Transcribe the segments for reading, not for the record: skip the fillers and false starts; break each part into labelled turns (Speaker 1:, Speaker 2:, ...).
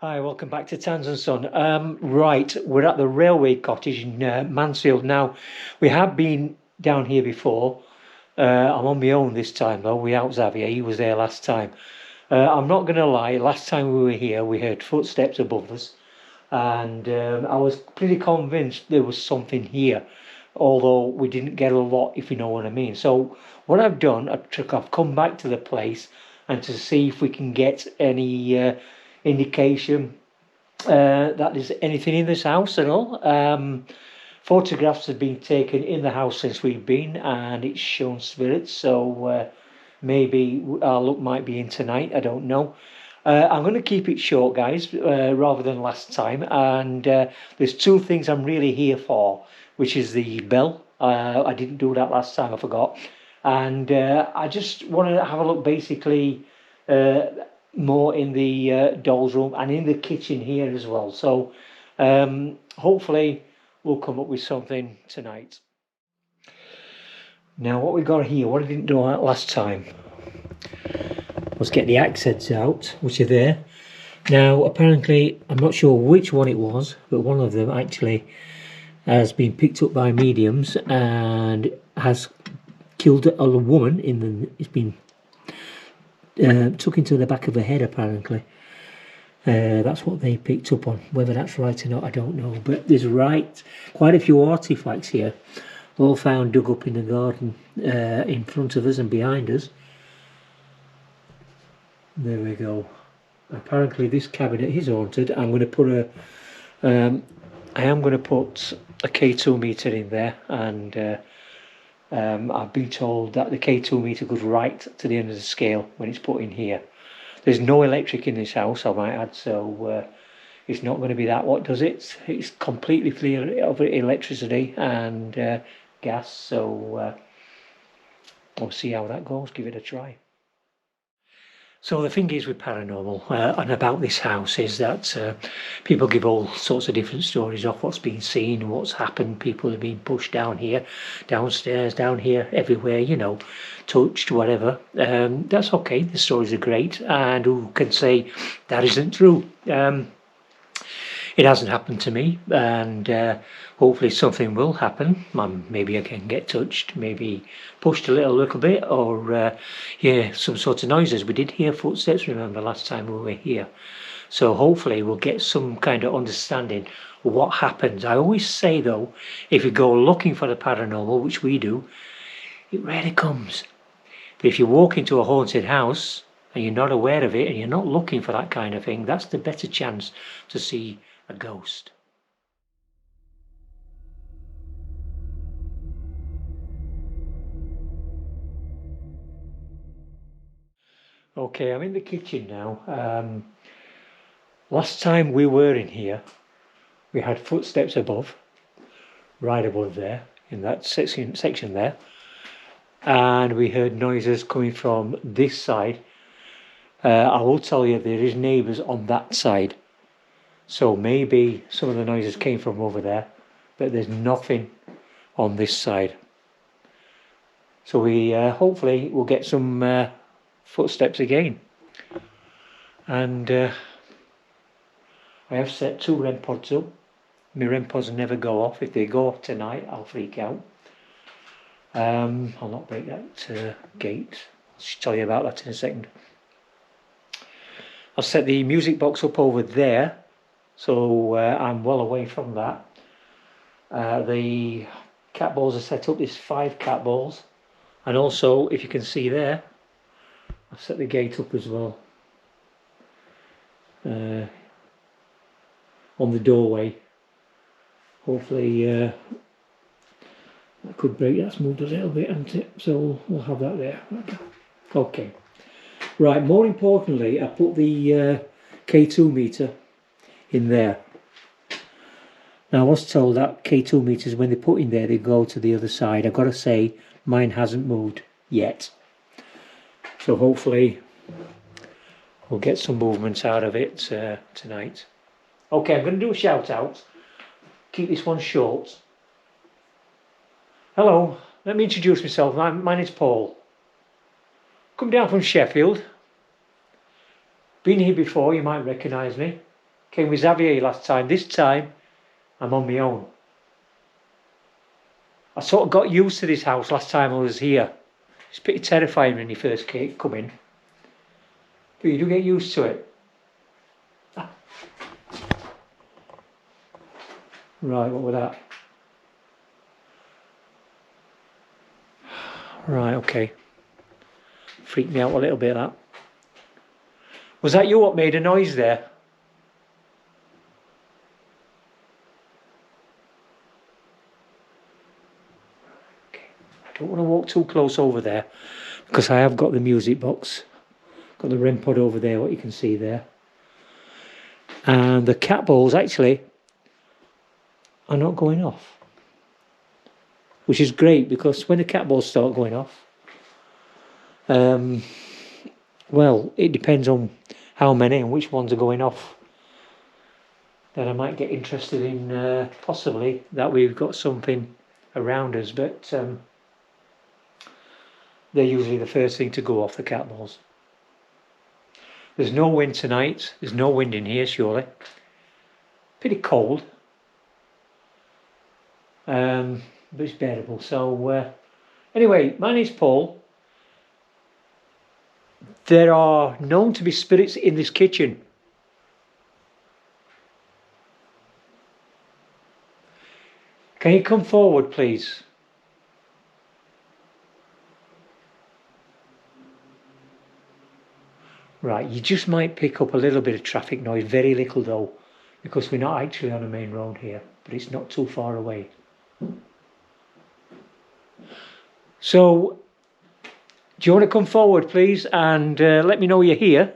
Speaker 1: Hi, welcome back to Tans and Son. Right, we're at the Railway Cottage in Mansfield. Now, we have been down here before. I'm on my own this time though, without Xavier. He was there last time. I'm not going to lie, last time we were here, we heard footsteps above us, and I was pretty convinced there was something here, although we didn't get a lot, if you know what I mean. So, what I've done, I've come back to the place and to see if we can get any indication that there's anything in this house at all. Photographs have been taken in the house since we've been, and it's shown spirits. So maybe our luck might be in tonight. I don't know. I'm going to keep it short, guys, rather than last time. And there's two things I'm really here for, which is the bell. I didn't do that last time. I forgot. And I just want to have a look, basically. More in the doll's room and in the kitchen here as well. So hopefully we'll come up with something tonight. Now what we got here, what I didn't do last time, was get the axe heads out, which are there. Now apparently, I'm not sure which one it was, but one of them actually has been picked up by mediums and has killed a woman it's been took into the back of her head apparently. That's what they picked up on. Whether that's right or not, I don't know. But there's quite a few artifacts here, all found dug up in the garden in front of us and behind us. There we go. Apparently this cabinet is haunted. I am going to put a K2 meter in there, and I've been told that the K2 meter goes right to the end of the scale when it's put in here. There's no electric in this house, I might add, so it's not going to be that what does it. It's completely free of electricity and gas, so we'll see how that goes, give it a try. So the thing is with paranormal and about this house is that people give all sorts of different stories of what's been seen, what's happened. People have been pushed down here, downstairs, down here, everywhere, you know, touched, whatever. That's okay. The stories are great, and who can say that isn't true? It hasn't happened to me, and hopefully something will happen. Maybe I can get touched, maybe pushed a little bit, or hear some sort of noises. We did hear footsteps, remember, last time we were here. So hopefully we'll get some kind of understanding of what happens. I always say, though, if you go looking for the paranormal, which we do, it rarely comes. But if you walk into a haunted house and you're not aware of it and you're not looking for that kind of thing, that's the better chance to see a ghost. Okay, I'm in the kitchen now. Last time we were in here, we had footsteps right above there, in that section there, and we heard noises coming from this side. I will tell you, there is neighbours on that side. So maybe some of the noises came from over there, but there's nothing on this side. So we hopefully will get some footsteps again. And I have set 2 REM pods up. My REM pods never go off. If they go off tonight, I'll freak out. I'll not break that gate. I'll tell you about that in a second. I'll set the music box up over there, so I'm well away from that. The cat balls are set up. There's 5 cat balls, and also, if you can see there, I've set the gate up as well on the doorway. Hopefully I could break, that's moved a little bit, hasn't it? So we'll have that there. Okay. Right, more importantly, I put the K2 meter in there. Now I was told that K2 meters, when they put in there, they go to the other side. I've got to say, mine hasn't moved yet. So hopefully we'll get some movement out of it tonight. Okay, I'm going to do a shout out. Keep this one short. Hello, let me introduce myself. My name's Paul. Come down from Sheffield. Been here before, you might recognise me. Came with Xavier last time. This time, I'm on my own. I sort of got used to this house last time I was here. It's pretty terrifying when you first come in. But you do get used to it. Right, what was that? Right, okay. Freaked me out a little bit, that. Was that you what made a noise there? Okay. I don't want to walk too close over there because I have got the music box. Got the REM pod over there, what you can see there. And the cat balls actually are not going off. Which is great because when the cat balls start going off, well, it depends on how many and which ones are going off. Then I might get interested in possibly that we've got something around us, but they're usually the first thing to go off, the cat balls. There's no wind tonight. There's no wind in here, surely. Pretty cold. But it's bearable. So, anyway, my name's Paul. There are known to be spirits in this kitchen. Can you come forward, please? Right, you just might pick up a little bit of traffic noise, very little though, because we're not actually on a main road here, but it's not too far away. So, do you want to come forward, please, and let me know you're here?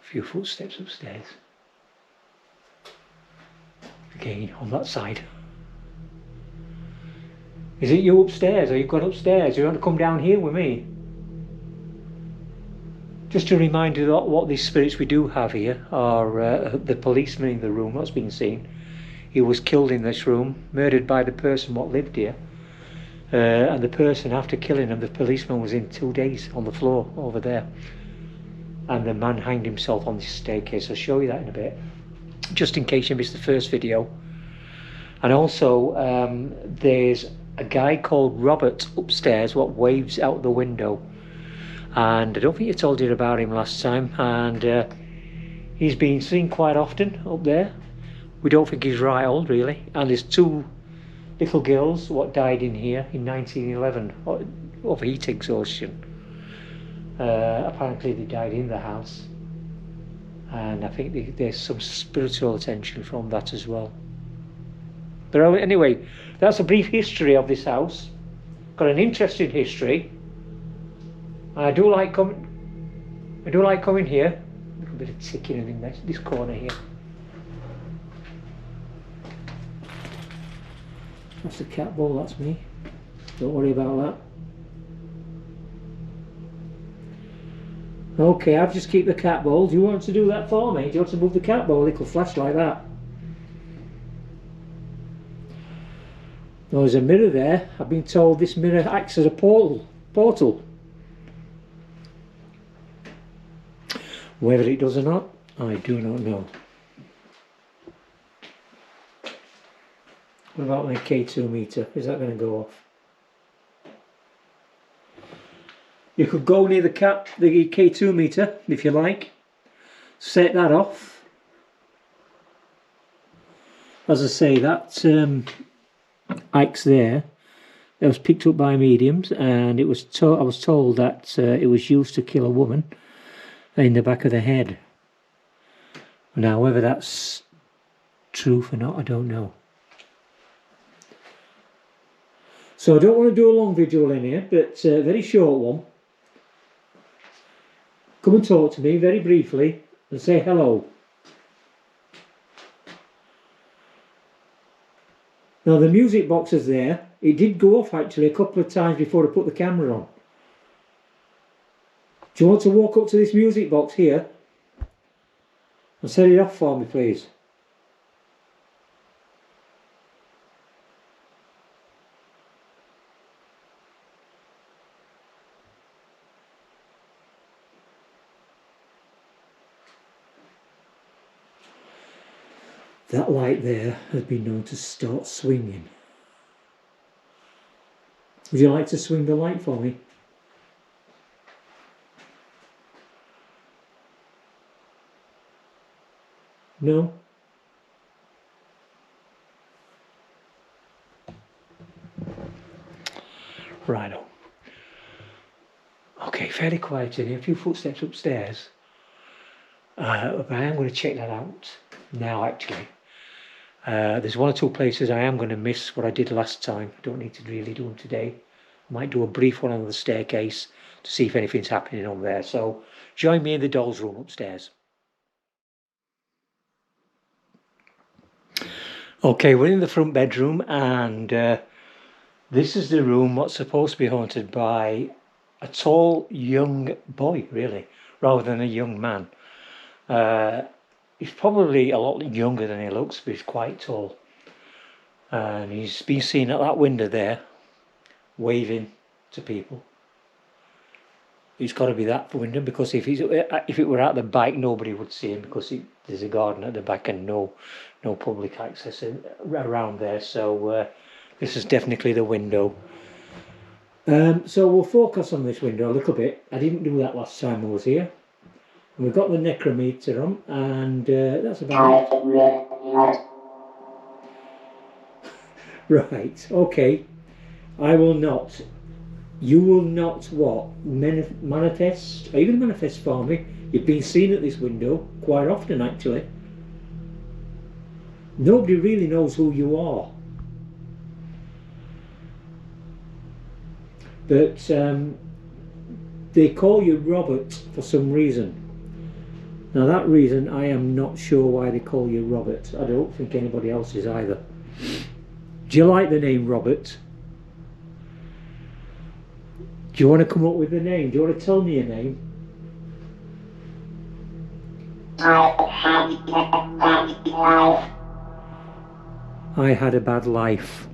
Speaker 1: A few footsteps upstairs. Again, on that side. Is it you upstairs? Are you gone upstairs? You want to come down here with me? Just a reminder that what these spirits we do have here are the policeman in the room that's been seen. He was killed in this room, murdered by the person what lived here. And the person, after killing him, the policeman was in 2 days on the floor over there. And the man hanged himself on this staircase. I'll show you that in a bit, just in case you missed the first video. And also, there's a guy called Robert upstairs what waves out the window. And I don't think I told you about him last time. And he's been seen quite often up there. We don't think he's right old, really. And there's 2 little girls what died in here in 1911 of heat exhaustion. Apparently they died in the house, and I think there's some spiritual attention from that as well. But anyway, that's a brief history of this house. Got an interesting history. I do like coming here. A little bit of ticking in this corner here. That's the cat ball, that's me. Don't worry about that. Okay, I've just keep the cat ball. Do you want to do that for me? Do you want to move the cat ball? It could flash like that. Oh, there's a mirror there. I've been told this mirror acts as a portal. Whether it does or not, I do not know. What about my K2 meter? Is that going to go off? You could go near the K2 meter if you like. Set that off. As I say, that axe there, it was picked up by mediums, and it was I was told that it was used to kill a woman in the back of the head. Now, whether that's truth or not, I don't know. So I don't want to do a long video in here, but a very short one. Come and talk to me very briefly and say hello. Now the music box is there. It did go off actually a couple of times before I put the camera on. Do you want to walk up to this music box here? Well, set it off for me, please. That light there has been known to start swinging. Would you like to swing the light for me? No? Righto. Okay, fairly quiet in here. A few footsteps upstairs. But I am going to check that out now, actually. There's one or two places I am going to miss what I did last time. I don't need to really do them today. I might do a brief one on the staircase to see if anything's happening on there. So join me in the doll's room upstairs. Okay, we're in the front bedroom, and this is the room what's supposed to be haunted by a tall young boy, really, rather than a young man. He's probably a lot younger than he looks, but he's quite tall. And he's been seen at that window there, waving to people. It's got to be that window, because if it were at the back, nobody would see him, because there's a garden at the back and no public access around there. So this is definitely the window. So we'll focus on this window a little bit. I didn't do that last time I was here. And we've got the necrometer on, and that's about it. Right, okay. I will not. You will not what? Manifest? Are you going to manifest for me? You've been seen at this window quite often, actually. Nobody really knows who you are. But they call you Robert for some reason. Now that reason, I am not sure why they call you Robert. I don't think anybody else is either. Do you like the name Robert? Do you want to come up with a name? Do you want to tell me a name? I had a bad life.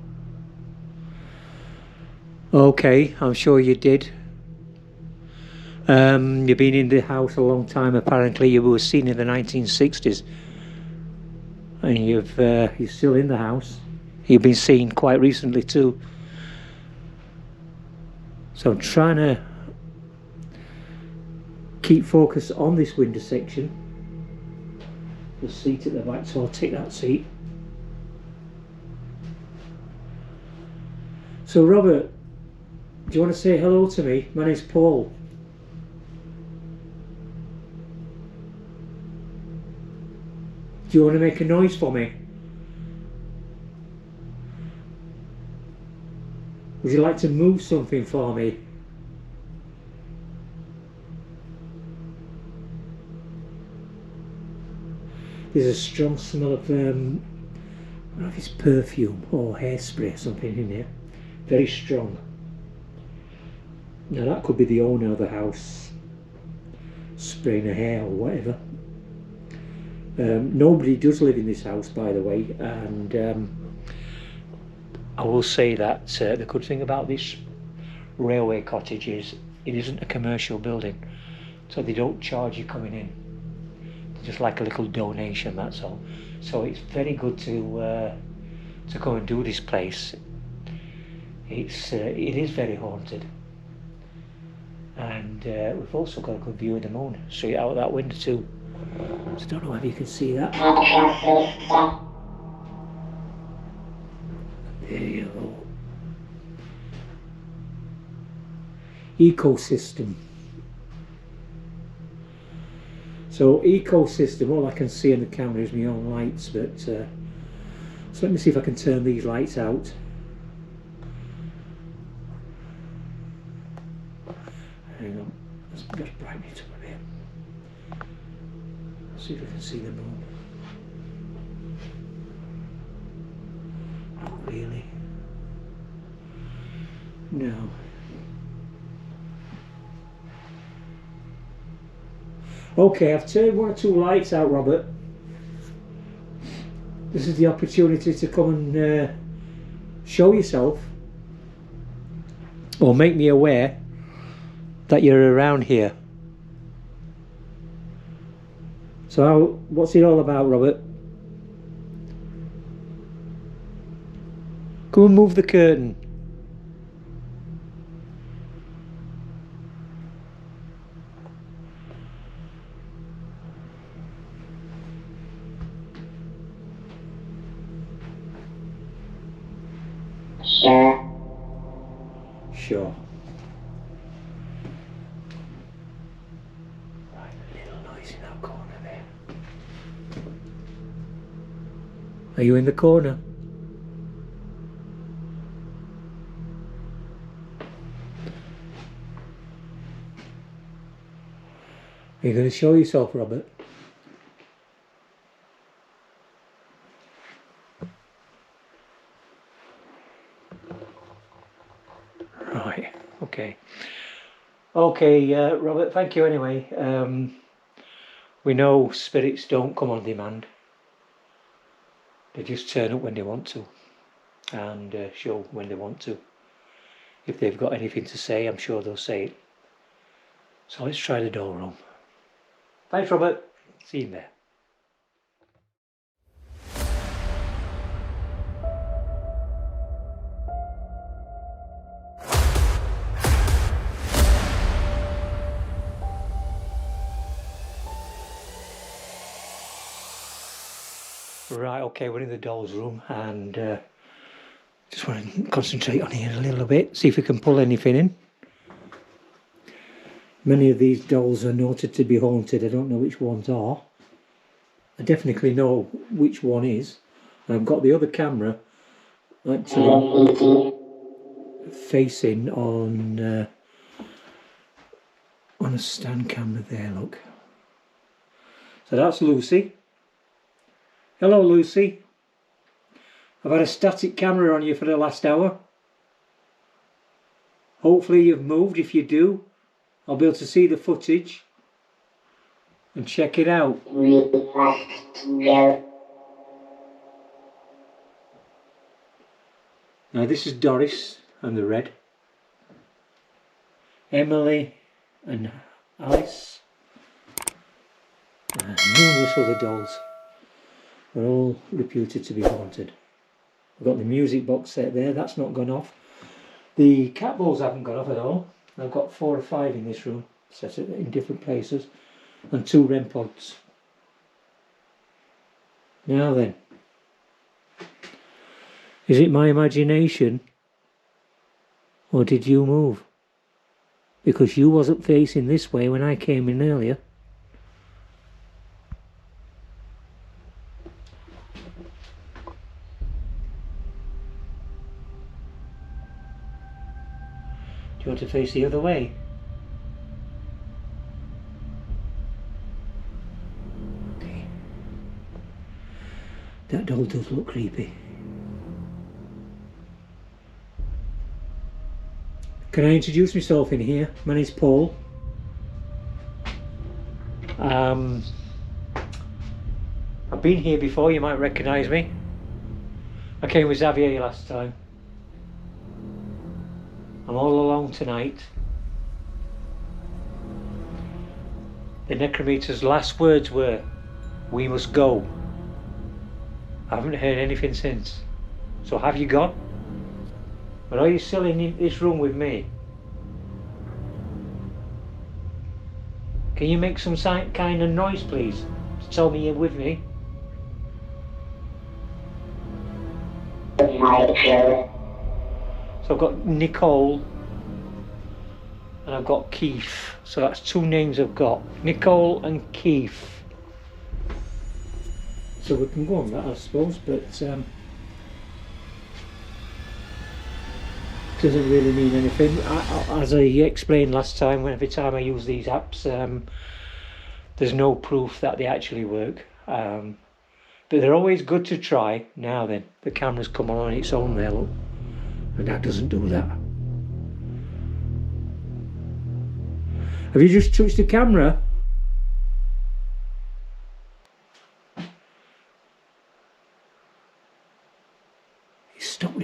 Speaker 1: Okay, I'm sure you did. You've been in the house a long time. Apparently, you were seen in the 1960s, and you're still in the house. You've been seen quite recently too. So I'm trying to keep focus on this window section. The seat at the back, so I'll take that seat. So Robert, do you want to say hello to me? My name's Paul. Do you want to make a noise for me? Would you like to move something for me? There's a strong smell of, I don't know if it's perfume or hairspray or something in here. Very strong. Now that could be the owner of the house spraying her hair or whatever. Nobody does live in this house, by the way, and I will say that the good thing about this Railway Cottage is it isn't a commercial building, so they don't charge you coming in. It's just like a little donation, that's all. So it's very good to go and do this place. It is very haunted, and we've also got a good view of the moon straight out that window too. So I don't know if you can see that. There you go. Ecosystem. So ecosystem, all I can see on the camera is my own lights, but so let me see if I can turn these lights out. Hang on, let's just brighten it up a bit. See if I can see the moon. Not really. No. Okay, I've turned one or two lights out, Robert. this is the opportunity to come and show yourself, or make me aware that you're around here. So what's it all about, Robert? Come and move the curtain. Sure. Right, a little noise in that corner there. Are you in the corner? Are you going to show yourself, Robert? Right, okay. Okay, Robert, thank you anyway. We know spirits don't come on demand. They just turn up when they want to, and show when they want to. If they've got anything to say, I'm sure they'll say it. So let's try the door room. Thanks, Robert. See you in there. Right, okay, we're in the doll's room, and just want to concentrate on here a little bit, see if we can pull anything in. Many of these dolls are noted to be haunted. I don't know which ones are. I definitely know which one is. I've got the other camera actually facing on a stand camera there, look. So that's Lucy. Hello, Lucy. I've had a static camera on you for the last hour. Hopefully you've moved. If you do, I'll be able to see the footage and check it out. Now this is Doris and the red. Emily and Alice. And numerous other dolls. They're all reputed to be haunted. I've got the music box set there, that's not gone off. The cat balls haven't gone off at all. I've got 4 or 5 in this room, set it in different places, and 2 REM pods. Now then, is it my imagination, or did you move? Because you wasn't facing this way when I came in earlier. Do you want to face the other way? Okay. That doll does look creepy. Can I introduce myself in here? My name's Paul. I've been here before, you might recognise me. I came with Xavier last time. I'm all alone tonight. The necrometer's last words were, "We must go." I haven't heard anything since. So have you gone? Or are you still in this room with me? Can you make some kind of noise, please, to tell me you're with me? So I've got Nicole and I've got Keith. So that's 2 names I've got. Nicole and Keith. So we can go on that, I suppose, but doesn't really mean anything. As I explained last time, every time I use these apps, there's no proof that they actually work. But they're always good to try. Now then, the camera's come on its own there, look. And that doesn't do that. Have you just touched the camera?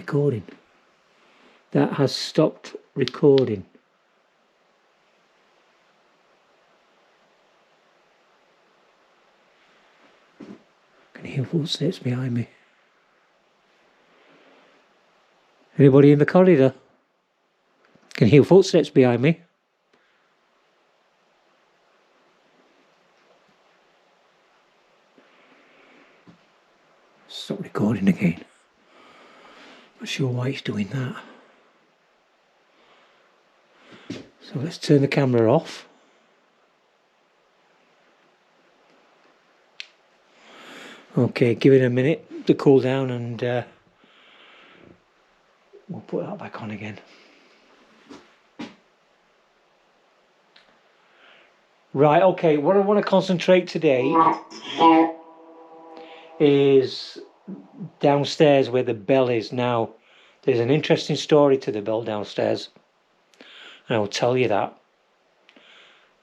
Speaker 1: recording. That has stopped recording. I can hear footsteps behind me. Anybody in the corridor? Can hear footsteps behind me. Stop recording again. Not sure why it's doing that. So let's turn the camera off. Okay, give it a minute to cool down and we'll put that back on again. Right, okay, what I want to concentrate today is downstairs where the bell is now. There's an interesting story to the bell downstairs, and I'll tell you that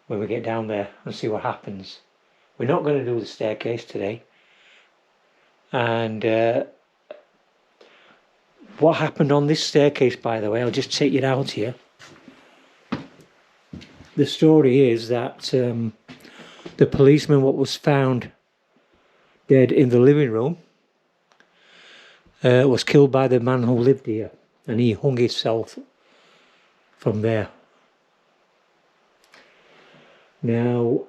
Speaker 1: when we get down there and see what happens. We're not going to do the staircase today. And what happened on this staircase, by the way, I'll just take it out here. The story is that the policeman what was found dead in the living room was killed by the man who lived here, and he hung himself from there. Now,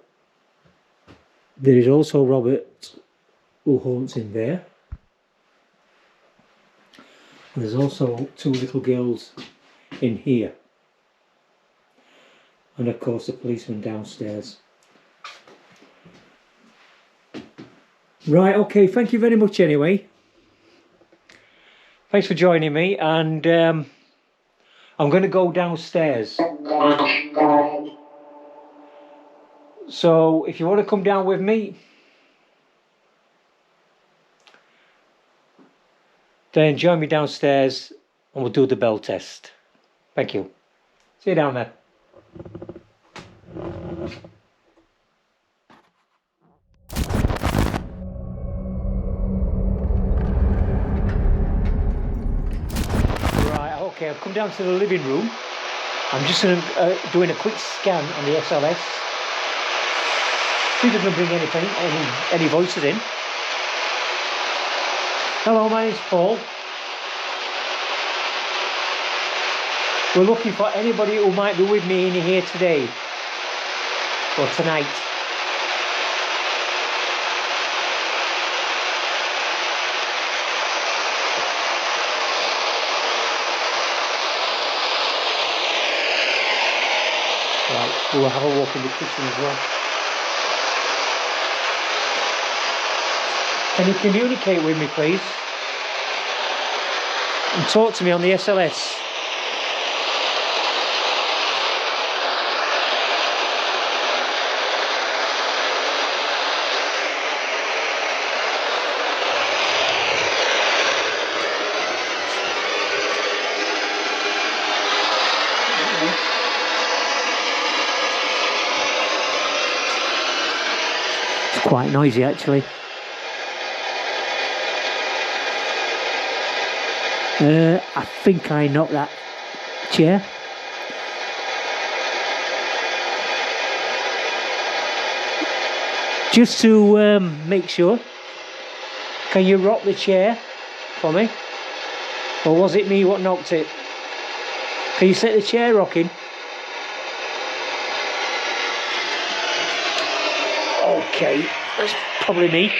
Speaker 1: there is also Robert who haunts in there. There's also two little girls in here. And of course the policeman downstairs. Right, okay, thank you very much anyway. Thanks for joining me, and I'm going to go downstairs. So if you want to come down with me, then join me downstairs and we'll do the bell test. Thank you. See you down there. Right, okay, I've come down to the living room. I'm just doing a quick scan on the SLS. See if I can bring anything, any voices in. Hello, my name's Paul. We're looking for anybody who might be with me in here today or tonight. Right, we'll have a walk in the kitchen as well. Can you communicate with me, please? And talk to me on the SLS. It's quite noisy, actually. I think I knocked that chair. Just to make sure, can you rock the chair for me? Or was it me what knocked it? Can you set the chair rocking? Okay, that's probably me.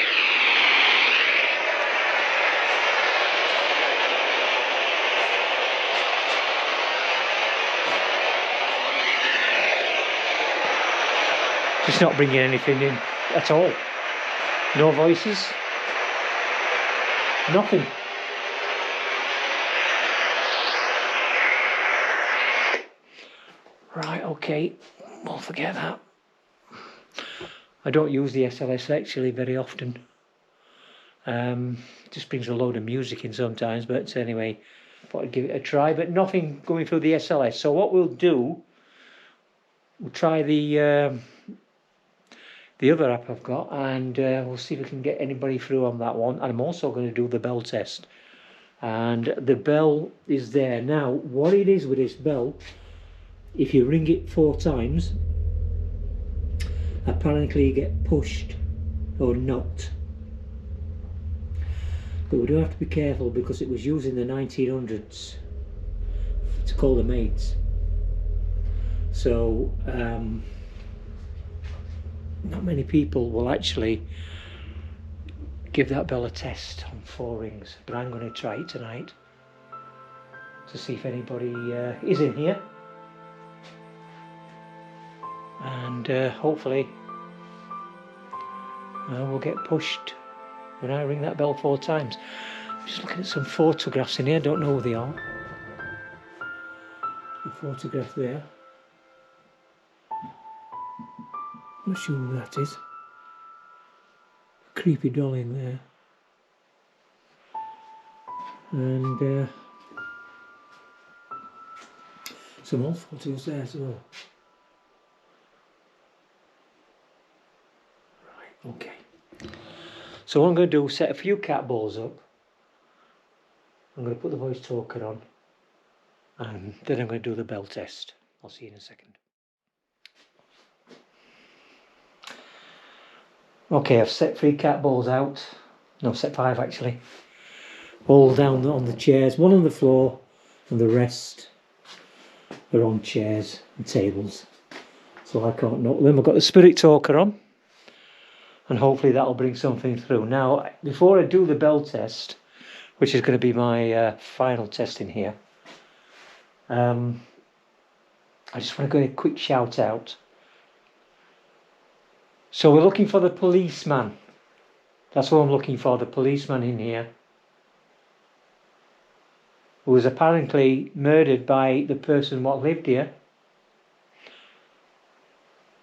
Speaker 1: Just not bringing anything in at all. No voices. Nothing. Right, okay. We'll forget that. I don't use the SLS actually very often. Just brings a load of music in sometimes, but anyway, thought I'd give it a try, but nothing going through the SLS. So what we'll do, we'll try the other app I've got, and we'll see if we can get anybody through on that one. And I'm also going to do the bell test, and the bell is there. Now, what it is with this bell, if you ring it 4 times, apparently you get pushed or knocked. But we do have to be careful because it was used in the 1900s to call the maids. So not many people will actually give that bell a test on 4 rings, but I'm going to try it tonight to see if anybody is in here, and hopefully we'll get pushed when I ring that bell 4 times. I'm just looking at some photographs in here, I don't know who they are. The photograph there, not sure who that is. Creepy doll in there, and some old photos there as well. Right, okay. So what I'm going to do is set a few cat balls up. I'm going to put the voice talker on, and then I'm going to do the bell test. I'll see you in a second. Okay, I've set 3 cat balls out. No, set 5 actually. All down on the chairs, 1 on the floor, and the rest are on chairs and tables. So I can't knock them. I've got the spirit talker on, and hopefully that'll bring something through. Now, before I do the bell test, which is going to be my final test in here, I just want to give a quick shout out. So we're looking for the policeman. That's what I'm looking for, the policeman in here, who was apparently murdered by the person what lived here,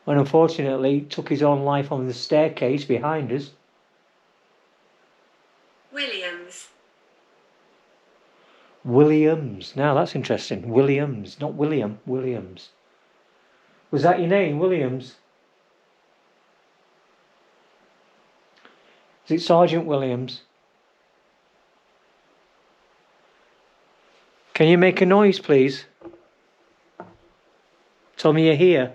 Speaker 1: and unfortunately took his own life on the staircase behind us. Williams. Now that's interesting. Williams, not William. Williams. Was that your name, Williams? Is it Sergeant Williams? Can you make a noise, please? Tell me you're here.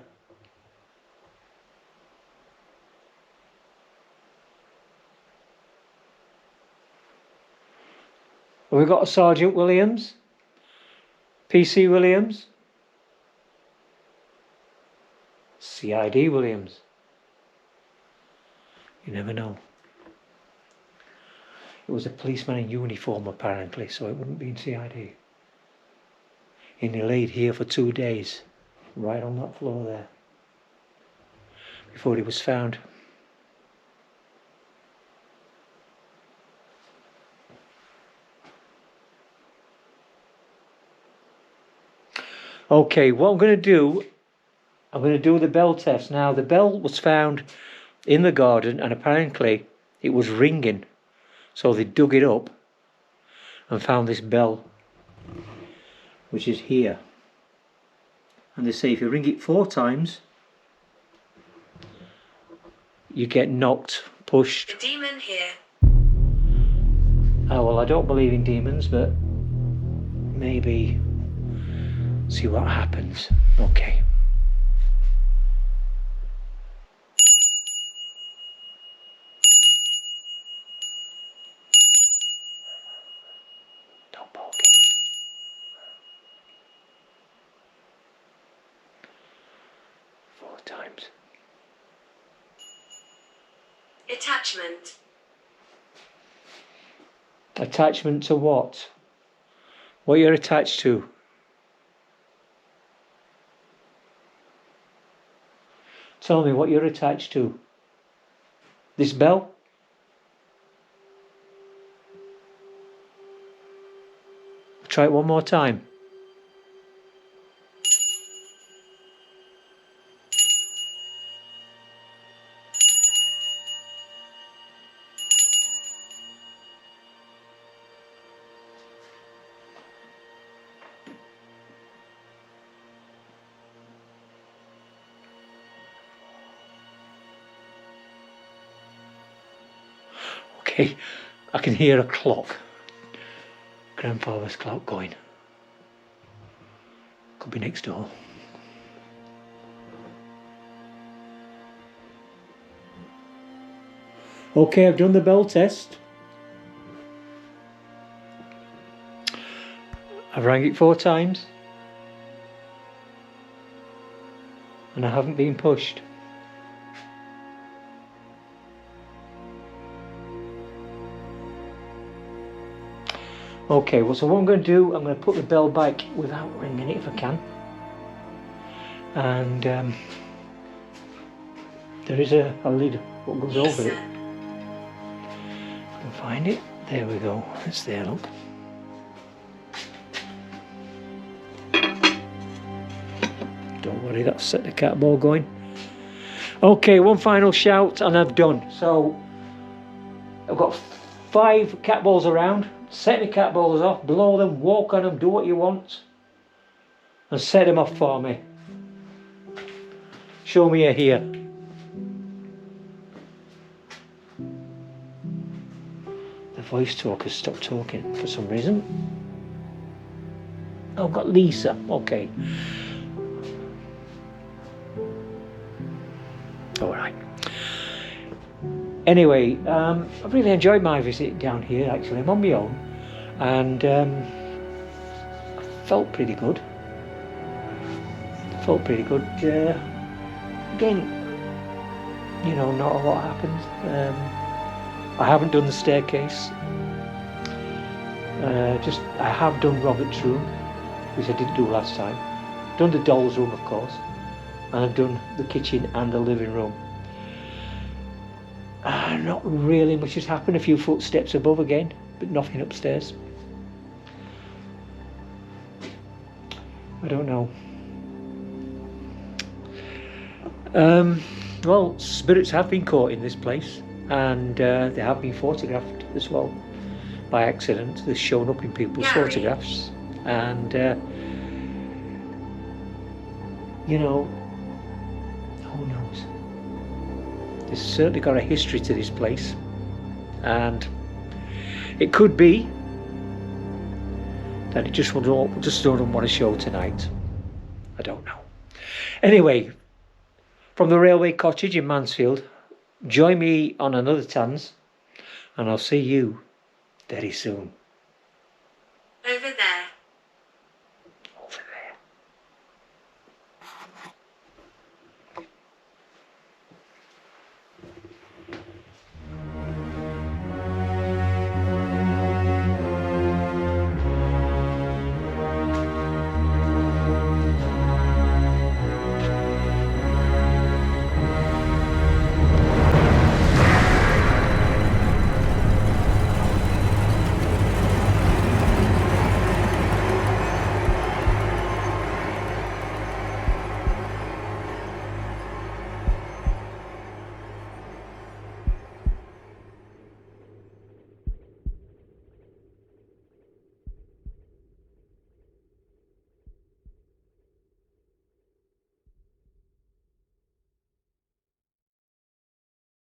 Speaker 1: Have we got a Sergeant Williams? PC Williams? CID Williams? You never know. It was a policeman in uniform apparently, so it wouldn't be in CID. And he laid here for 2 days, right on that floor there, before he was found. Okay, what I'm going to do the bell test. Now, the bell was found in the garden, and apparently it was ringing. So they dug it up and found this bell, which is here. And they say if you ring it 4 times, you get knocked, pushed.
Speaker 2: A demon here.
Speaker 1: Oh, well, I don't believe in demons, but maybe see what happens. Okay. Don't barking. 4 times.
Speaker 2: Attachment.
Speaker 1: Attachment to what? What you're attached to? Tell me what you're attached to. This bell? Try it one more time. Okay, I can hear a clock. grandfather's clock going. Could be next door. Okay, I've done the bell test. I've rang it 4 times. And I haven't been pushed. Okay, well, so what I'm going to do, I'm going to put the bell back without ringing it if I can. And there is a lid what goes over it. I can find it. There we go. It's there, look. Don't worry, that's set the cat ball going. Okay, one final shout and I've done. So I've got 5 cat balls around. Set the cat balls off, blow them, walk on them, do what you want, and set them off for me. Show me here. The voice talker stopped talking for some reason. Oh, I've got Lisa. Okay. All right. Anyway, I've really enjoyed my visit down here. Actually, I'm on my own, and I felt pretty good. Again, you know, not a lot happened. I haven't done the staircase. I have done Robert's room, which I didn't do last time. Done the doll's room, of course, and I've done the kitchen and the living room. Not really much has happened. A few footsteps above again, but nothing upstairs. I don't know. Well, spirits have been caught in this place, and they have been photographed as well by accident. They're shown up in people's photographs, and you know, who knows? There's certainly got a history to this place, and it could be that it just don't want to show tonight. I don't know. Anyway, from the Railway Cottage in Mansfield, join me on another Tans, and I'll see you very soon.